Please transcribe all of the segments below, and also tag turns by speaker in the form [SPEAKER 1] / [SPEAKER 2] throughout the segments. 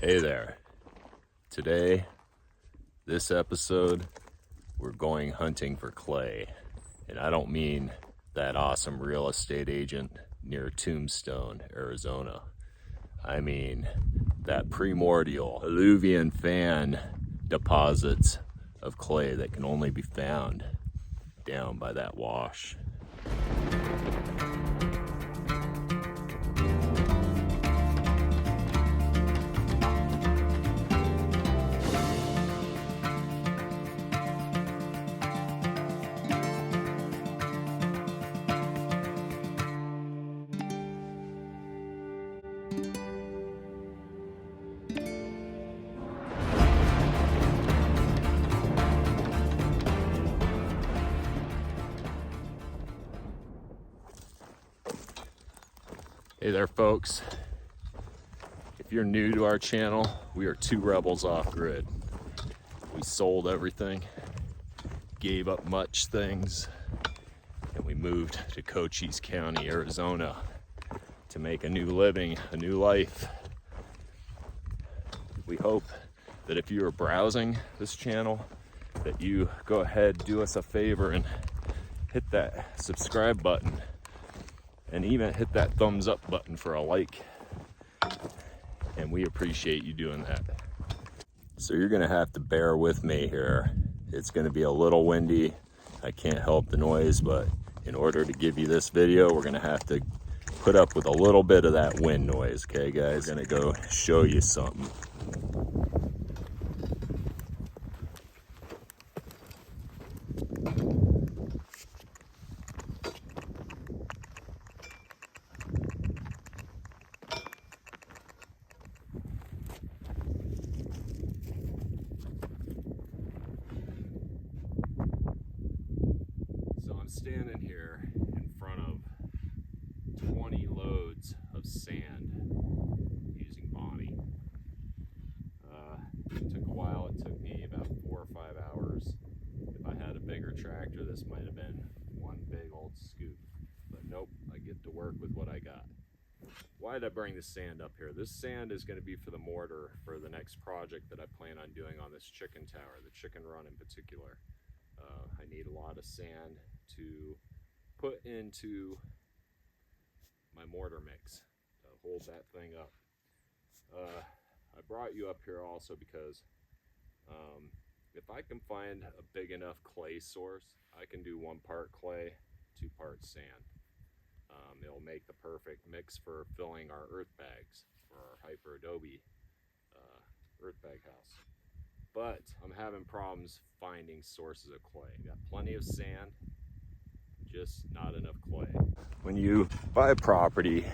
[SPEAKER 1] Hey there. Today, this episode, we're going hunting for clay. And I don't mean that awesome real estate agent near Tombstone, Arizona. I mean that primordial alluvian fan deposits of clay that can only be found down by that wash. Hey there, folks. If you're new to our channel, we are two rebels off grid. We sold everything, gave up much things, and we moved to Cochise County, Arizona to make a new living, a new life. We hope that if you are browsing this channel, that you go ahead, do us a favor and hit that subscribe button. And even hit that thumbs up button for a like. And we appreciate you doing that. So you're gonna have to bear with me here. It's gonna be a little windy. I can't help the noise, but in order to give you this video, we're gonna have to put up with a little bit of that wind noise, okay guys? We're gonna go show you something. I'm standing here in front of 20 loads of sand using Bonnie. It took a while. It took me about 4 or 5 hours. If I had a bigger tractor, this might have been one big old scoop. But nope, I get to work with what I got. Why did I bring this sand up here? This sand is going to be for the mortar for the next project that I plan on doing on this chicken tower, the chicken run in particular. I need a lot of sand to put into my mortar mix to hold that thing up. I brought you up here also because if I can find a big enough clay source, I can do 1 part clay, 2 parts sand. It'll make the perfect mix for filling our earth bags for our hyperadobe earth bag house. But I'm having problems finding sources of clay. Got plenty of sand, just not enough clay. When you buy a property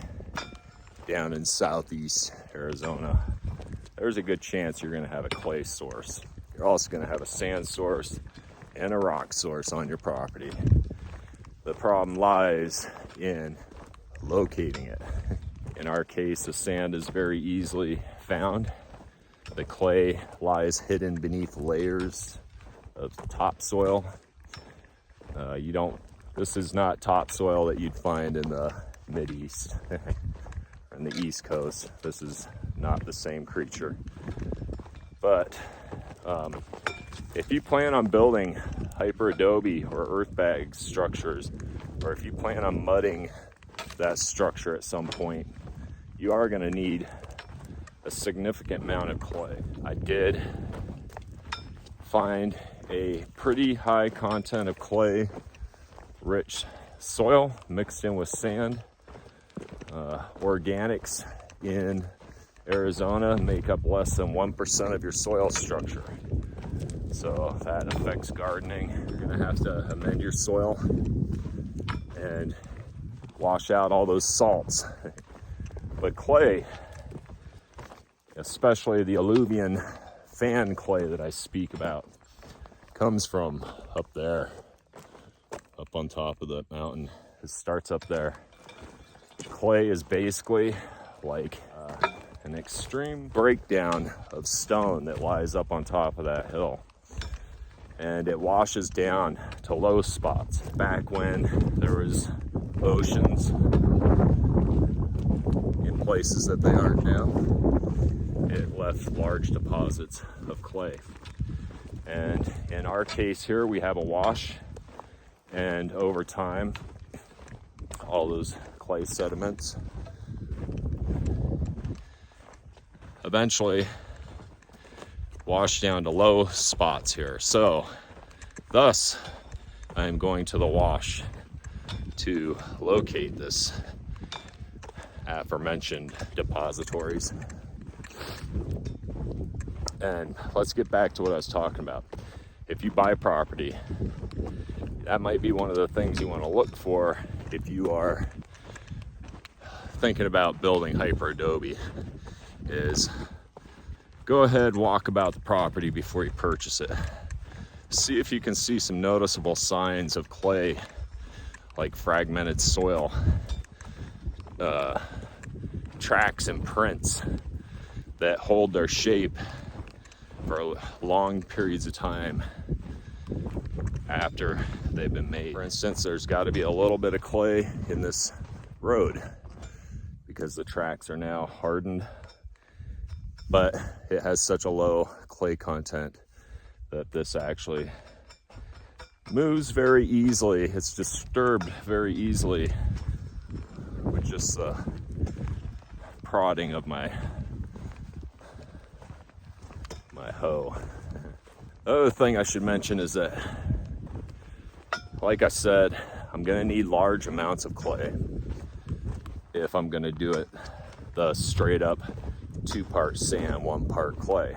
[SPEAKER 1] down in southeast Arizona, there's a good chance you're gonna have a clay source. You're also gonna have a sand source and a rock source on your property. The problem lies in locating it. In our case, the sand is very easily found. The clay lies hidden beneath layers of topsoil. This is not topsoil that you'd find in the Mideast or in the East Coast. This is not the same creature. But if you plan on building hyperadobe or earth bag structures, or if you plan on mudding that structure at some point, you are going to need a significant amount of clay. I did find a pretty high content of clay rich soil mixed in with sand. Organics in Arizona make up less than 1% of your soil structure. So that affects gardening. You're gonna have to amend your soil and wash out all those salts. But clay, especially the alluvian fan clay that I speak about, comes from up there, up on top of the mountain. It starts up there. Clay is basically like an extreme breakdown of stone that lies up on top of that hill. And it washes down to low spots. Back when there was oceans in places that they aren't now. it left large deposits of clay. And in our case here, we have a wash, and over time, all those clay sediments eventually wash down to low spots here. So thus, I am going to the wash to locate this aforementioned depositories. And let's get back to what I was talking about. If you buy property, that might be one of the things you want to look for if you are thinking about building hyperadobe, is go ahead, walk about the property before you purchase it. See if you can see some noticeable signs of clay, like fragmented soil, tracks and prints that hold their shape for long periods of time after they've been made. For instance, there's got to be a little bit of clay in this road because the tracks are now hardened, but it has such a low clay content that this actually moves very easily. It's disturbed very easily with just the prodding of my hoe. The other thing I should mention is that, like I said, I'm gonna need large amounts of clay if I'm gonna do it the straight up 2-part sand, 1-part clay,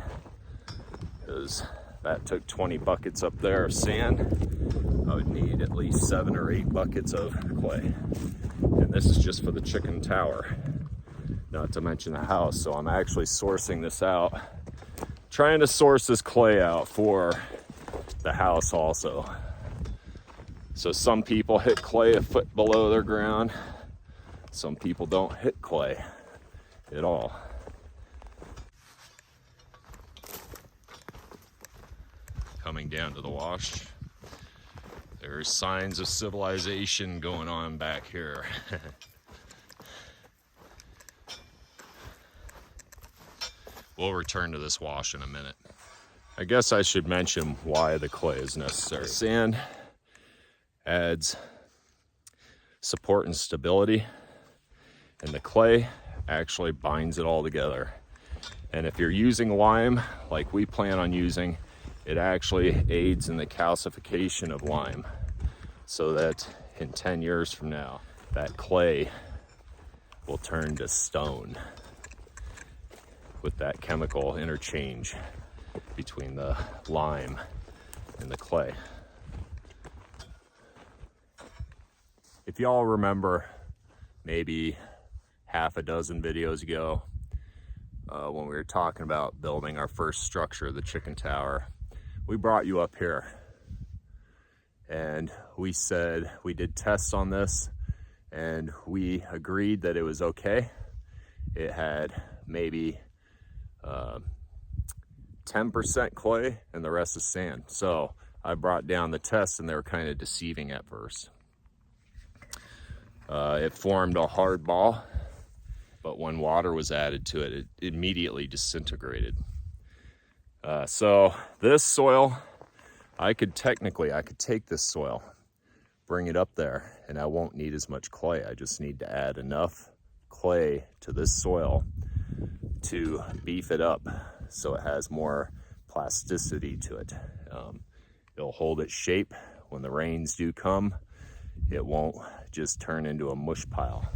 [SPEAKER 1] because that took 20 buckets up there of sand. I would need at least 7 or 8 buckets of clay. And this is just for the chicken tower, not to mention the house. So I'm actually sourcing this out, trying to source this clay out for the house also. So some people hit clay a foot below their ground. Some people don't hit clay at all. Coming down to the wash, there's signs of civilization going on back here. We'll return to this wash in a minute. I guess I should mention why the clay is necessary. Sand adds support and stability, and the clay actually binds it all together. And if you're using lime, like we plan on using, it actually aids in the calcification of lime, so that in 10 years from now, that clay will turn to stone with that chemical interchange between the lime and the clay. If y'all remember, maybe half a dozen videos ago, when we were talking about building our first structure, the chicken tower, we brought you up here and we said we did tests on this and we agreed that it was okay. It had maybe 10% clay and the rest is sand. So I brought down the tests and they were kind of deceiving at first. It formed a hard ball, but when water was added to it, it immediately disintegrated. So this soil, I could take this soil, bring it up there, and I won't need as much clay. I just need to add enough clay to this soil to beef it up so it has more plasticity to it. It'll hold its shape. When the rains do come, it won't just turn into a mush pile.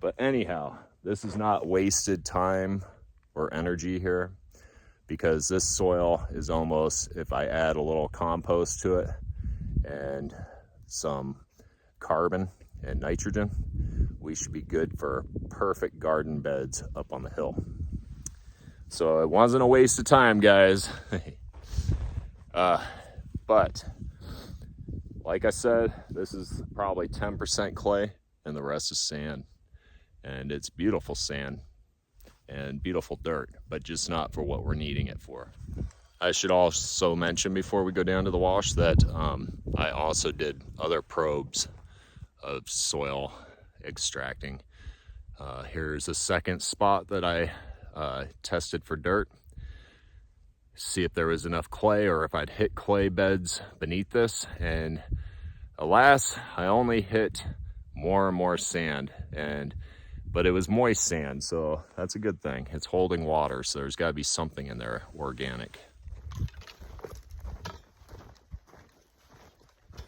[SPEAKER 1] But anyhow, this is not wasted time or energy here, because this soil is almost, if I add a little compost to it and some carbon and nitrogen, we should be good for perfect garden beds up on the hill. So it wasn't a waste of time, guys. But like I said, this is probably 10% clay and the rest is sand. And it's beautiful sand and beautiful dirt, but just not for what we're needing it for. I should also mention before we go down to the wash that I also did other probes of soil extracting. Here's a second spot that I tested for dirt, see if there was enough clay or if I'd hit clay beds beneath this, and alas, I only hit more and more sand, but it was moist sand, so that's a good thing. It's holding water, so there's got to be something in there organic.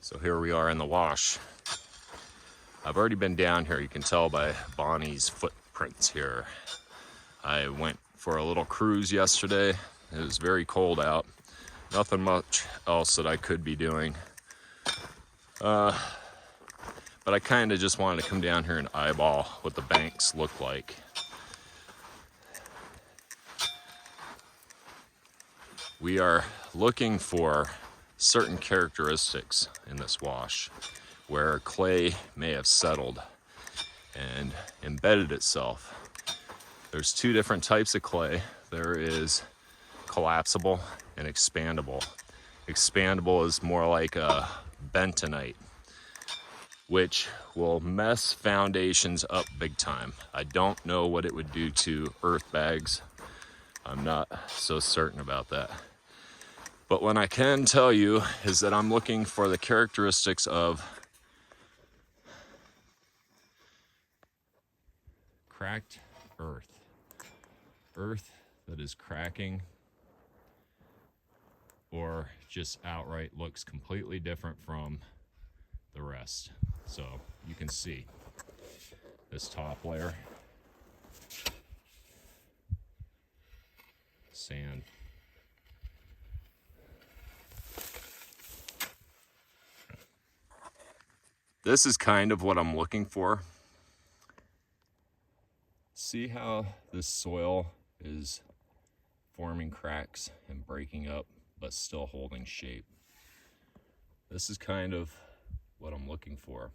[SPEAKER 1] So here we are in the wash. I've already been down here. You can tell by Bonnie's footprints here. I went for a little cruise yesterday. It was very cold out. Nothing much else that I could be doing. But I kind of just wanted to come down here and eyeball what the banks look like. We are looking for certain characteristics in this wash where clay may have settled and embedded itself. There's two different types of clay. There is collapsible and expandable. Expandable is more like a bentonite, which will mess foundations up big time. I don't know what it would do to earth bags. I'm not so certain about that. But what I can tell you is that I'm looking for the characteristics of cracked earth. Earth that is cracking or just outright looks completely different from the rest. So you can see this top layer, sand. This is kind of what I'm looking for. See how this soil is forming cracks and breaking up, but still holding shape. This is kind of what I'm looking for.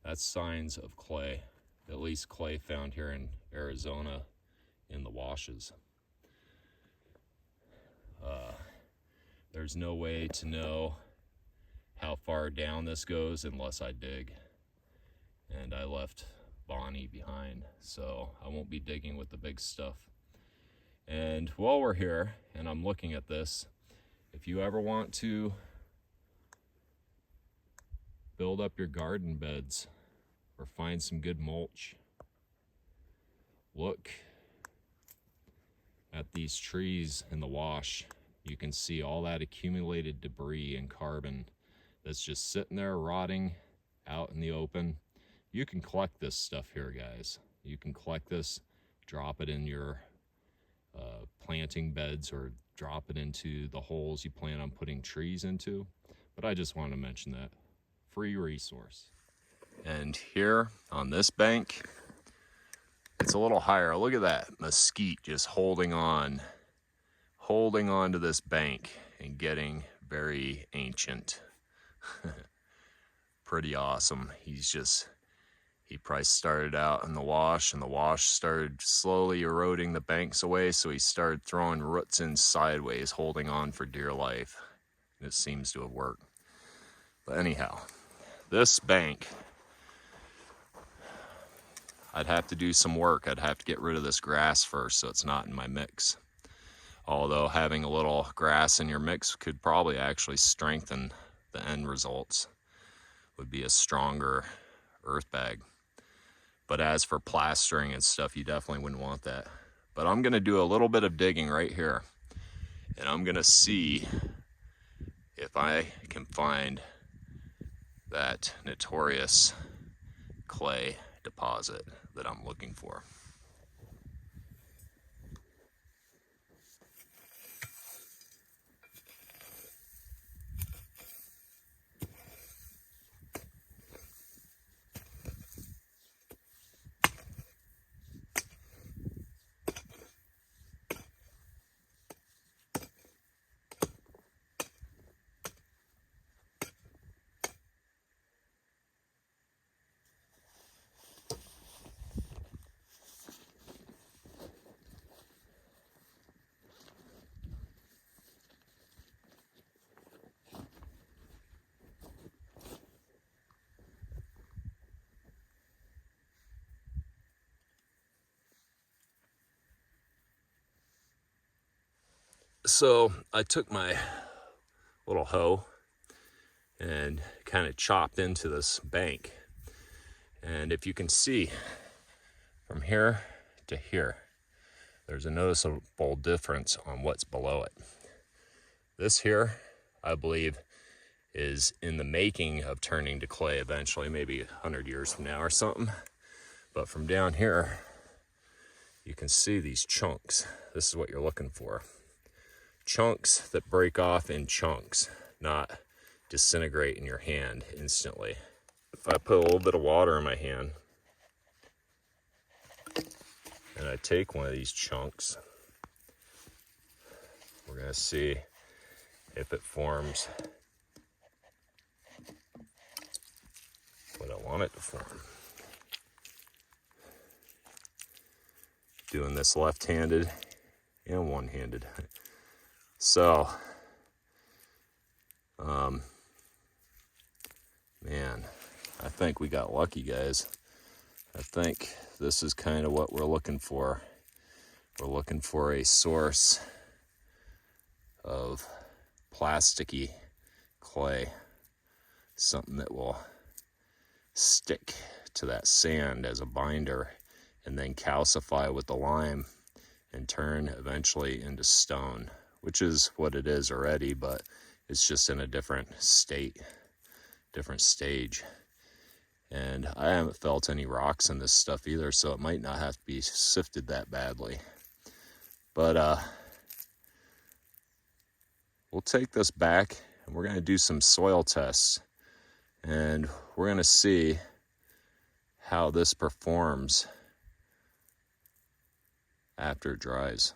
[SPEAKER 1] That's signs of clay, at least clay found here in Arizona in the washes. There's no way to know how far down this goes unless I dig, and I left Bonnie behind, so I won't be digging with the big stuff. And while we're here and I'm looking at this, if you ever want to build up your garden beds or find some good mulch, look at these trees in the wash. You can see all that accumulated debris and carbon that's just sitting there rotting out in the open. You can collect this stuff here, guys. You can collect this, drop it in your planting beds or drop it into the holes you plan on putting trees into. But I just want to mention that. Free resource. And here on this bank, it's a little higher. Look at that mesquite just holding on to this bank and getting very ancient. Pretty awesome. He probably started out in the wash, and the wash started slowly eroding the banks away, so he started throwing roots in sideways, holding on for dear life. It seems to have worked. But anyhow, this bank, I'd have to do some work. I'd have to get rid of this grass first so it's not in my mix. Although having a little grass in your mix could probably actually strengthen the end results. Would be a stronger earth bag. But as for plastering and stuff, you definitely wouldn't want that. But I'm gonna do a little bit of digging right here, and I'm gonna see if I can find that notorious clay deposit that I'm looking for. So I took my little hoe and kind of chopped into this bank. And if you can see from here to here, there's a noticeable difference on what's below it. This here, I believe, is in the making of turning to clay eventually, maybe 100 years from now or something. But from down here, you can see these chunks. This is what you're looking for. Chunks that break off in chunks, not disintegrate in your hand instantly. If I put a little bit of water in my hand and I take one of these chunks, we're gonna see if it forms what I want it to form. Doing this left-handed and one-handed. So, man, I think we got lucky, guys. I think this is kind of what we're looking for. We're looking for a source of plasticky clay, something that will stick to that sand as a binder and then calcify with the lime and turn eventually into stone, which is what it is already, but it's just in a different state, different stage. And I haven't felt any rocks in this stuff either, so it might not have to be sifted that badly. But we'll take this back and we're gonna do some soil tests, and we're gonna see how this performs after it dries.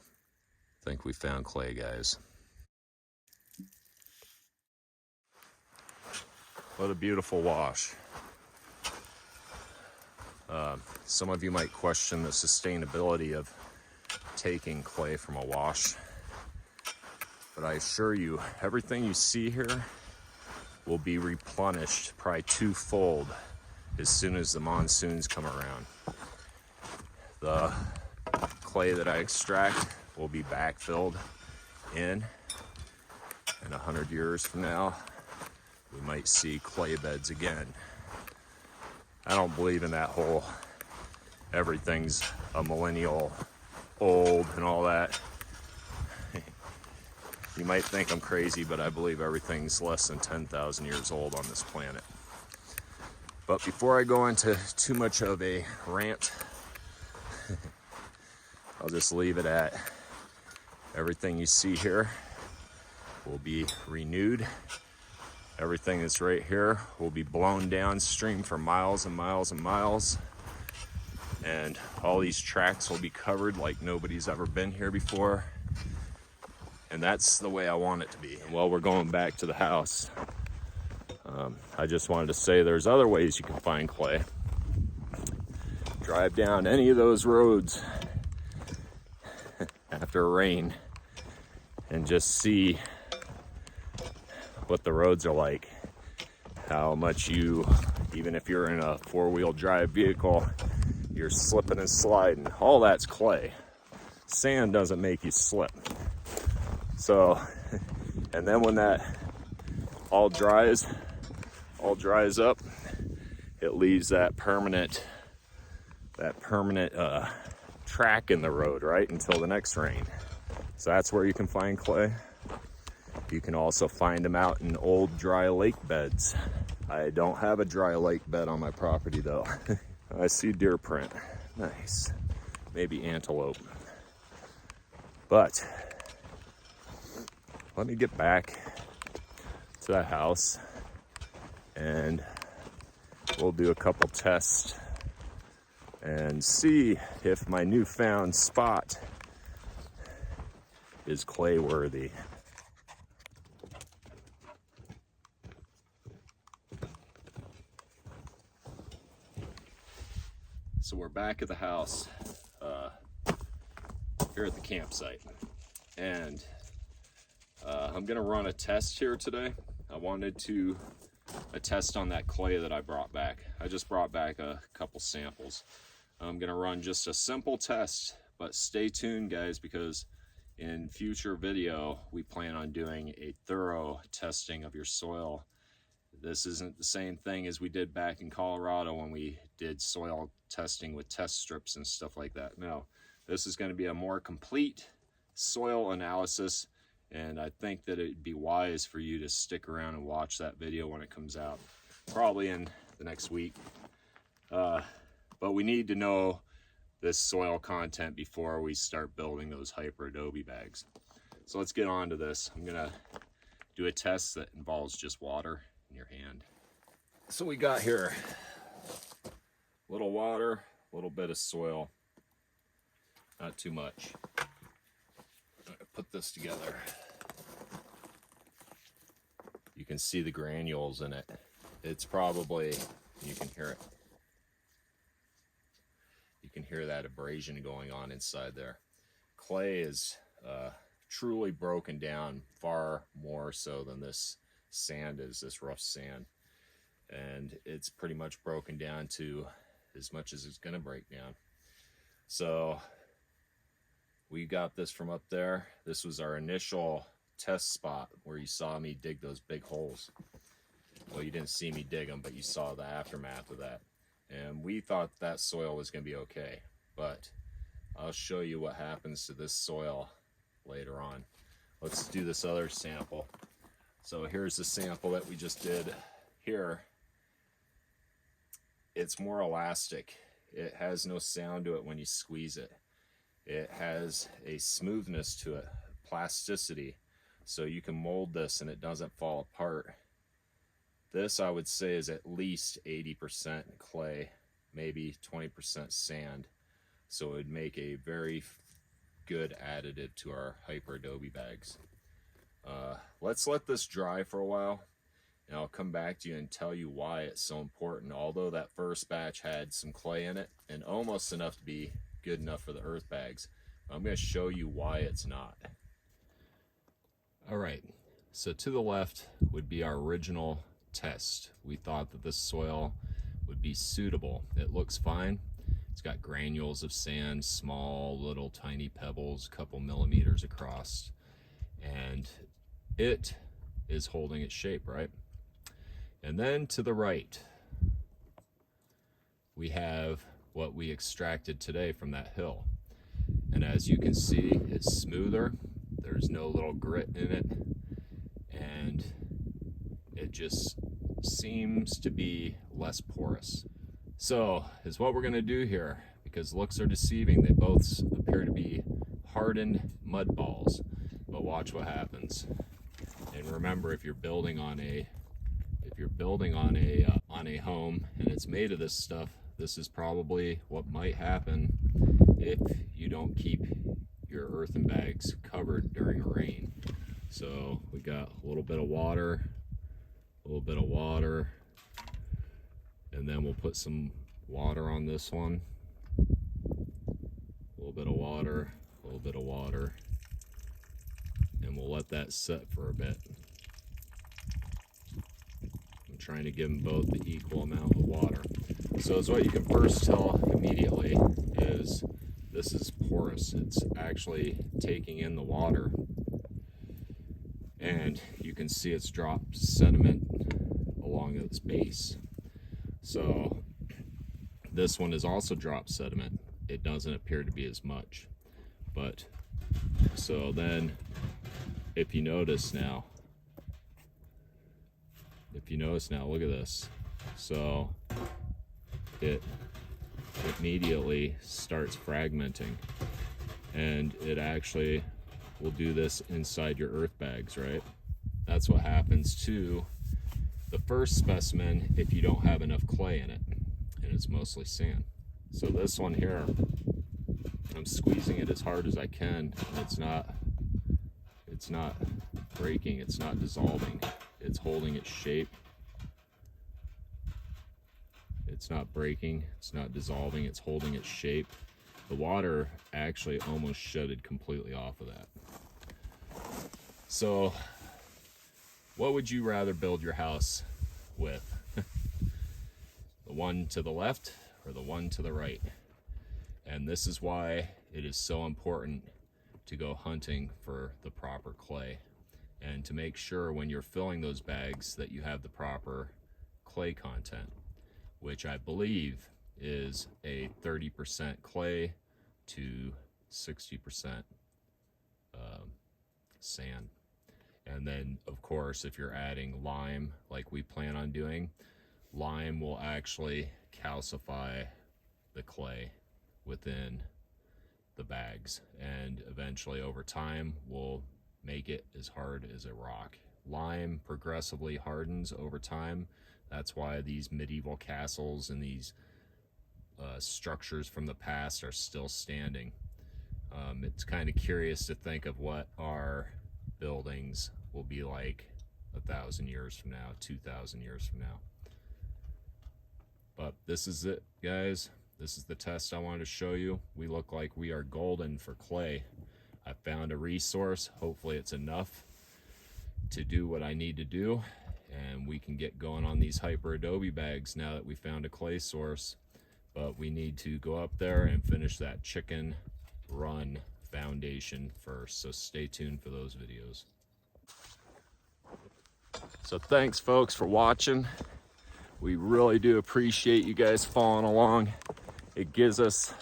[SPEAKER 1] I think we found clay, guys. What a beautiful wash. Some of you might question the sustainability of taking clay from a wash, but I assure you, everything you see here will be replenished probably twofold as soon as the monsoons come around. The clay that I extract will be backfilled in, and 100 years from now, we might see clay beds again. I don't believe in that whole everything's a millennial old and all that. You might think I'm crazy, but I believe everything's less than 10,000 years old on this planet. But before I go into too much of a rant, I'll just leave it at everything you see here will be renewed. Everything that's right here will be blown downstream for miles and miles and miles. And all these tracks will be covered like nobody's ever been here before. And that's the way I want it to be. While we're going back to the house, I just wanted to say there's other ways you can find clay. Drive down any of those roads after rain and just see what the roads are like. How much you, even if you're in a four-wheel drive vehicle, you're slipping and sliding. All that's clay. Sand doesn't make you slip. So, and then when that all dries up, it leaves that permanent track in the road, right, until the next rain. So that's where you can find clay. You can also find them out in old dry lake beds. I don't have a dry lake bed on my property though. I see deer print. Nice. Maybe antelope. But let me get back to the house and we'll do a couple tests and see if my newfound spot is clay worthy. So we're back at the house, here at the campsite, and I'm gonna run a test here today. I wanted to a test on that clay that I brought back. I just brought back a couple samples. I'm gonna run just a simple test, but stay tuned, guys, because in future video, we plan on doing a thorough testing of your soil. This isn't the same thing as we did back in Colorado when we did soil testing with test strips and stuff like that. No, this is going to be a more complete soil analysis, and I think that it'd be wise for you to stick around and watch that video when it comes out, probably in the next week. But we need to know this soil content before we start building those hyperadobe bags. So let's get on to this. I'm gonna do a test that involves just water in your hand. So we got here a little water, a little bit of soil, not too much. I'm gonna put this together. You can see the granules in it. It's probably, you can hear it. You can hear that abrasion going on inside there. Clay is truly broken down far more so than this sand is, this rough sand. And it's pretty much broken down to as much as it's gonna break down. So we got this from up there. This was our initial test spot where you saw me dig those big holes. Well, you didn't see me dig them, but you saw the aftermath of that. And we thought that soil was going to be okay, but I'll show you what happens to this soil later on. Let's do this other sample. So here's the sample that we just did here. It's more elastic. It has no sound to it when you squeeze it. It has a smoothness to it, plasticity, so you can mold this and it doesn't fall apart. This, I would say, is at least 80% clay, maybe 20% sand. So it would make a very good additive to our hyperadobe bags. Let's let this dry for a while, and I'll come back to you and tell you why it's so important. Although that first batch had some clay in it, and almost enough to be good enough for the earth bags, I'm going to show you why it's not. All right, so to the left would be our original test. We thought that this soil would be suitable. It looks fine. It's got granules of sand, small little tiny pebbles, a couple millimeters across, and it is holding its shape, right? And then to the right, we have what we extracted today from that hill. And as you can see, it's smoother. There's no little grit in it, and it just seems to be less porous. So is what we're going to do here, because looks are deceiving. They both appear to be hardened mud balls, but watch what happens. And remember, if you're building on a home and it's made of this stuff, this is probably what might happen if you don't keep your earthen bags covered during a rain. So we got a little bit of water, and then we'll put some water on this one. A little bit of water, and we'll let that set for a bit. I'm trying to give them both the equal amount of water. So as what you can first tell immediately is this is porous. It's actually taking in the water, and you can see it's dropped sediment along its base. So this one is also dropped sediment. It doesn't appear to be as much, but so then if you notice now, look at this. So it immediately starts fragmenting, and it actually will do this inside your earth bags, right? That's what happens to the first specimen if you don't have enough clay in it, and it's mostly sand. So this one here, I'm squeezing it as hard as I can, and it's not breaking, it's not dissolving, it's holding its shape. It's not breaking, it's not dissolving, it's holding its shape. The water actually almost shedded completely off of that. So what would you rather build your house with? The one to the left or the one to the right? And this is why it is so important to go hunting for the proper clay, and to make sure when you're filling those bags that you have the proper clay content, which I believe is a 30% clay to 60% sand. And then of course, if you're adding lime like we plan on doing, lime will actually calcify the clay within the bags, and eventually over time will make it as hard as a rock. Lime progressively hardens over time. That's why these medieval castles and these structures from the past are still standing. It's kind of curious to think of what our buildings will be like 1,000 years from now, 2,000 years from now. But this is it, guys. This is the test I wanted to show you. We look like we are golden for clay. I found a resource. Hopefully it's enough to do what I need to do, and we can get going on these hyperadobe bags now that we found a clay source. But we need to go up there and finish that chicken run foundation first, so stay tuned for those videos. So thanks folks for watching. We really do appreciate you guys following along. It gives us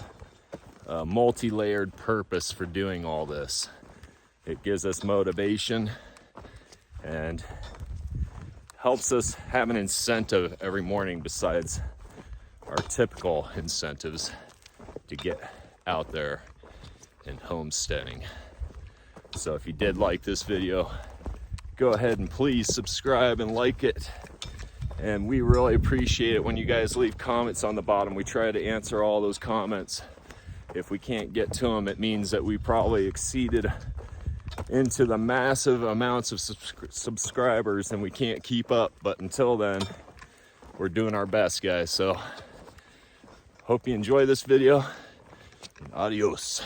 [SPEAKER 1] a multi-layered purpose for doing all this. It gives us motivation and helps us have an incentive every morning besides our typical incentives to get out there and homesteading. So if you did like this video, go ahead and please subscribe and like it. And we really appreciate it when you guys leave comments on the bottom. We try to answer all those comments. If we can't get to them, it means that we probably exceeded into the massive amounts of subscribers and we can't keep up. But until then, we're doing our best, guys. So hope you enjoy this video. Adios.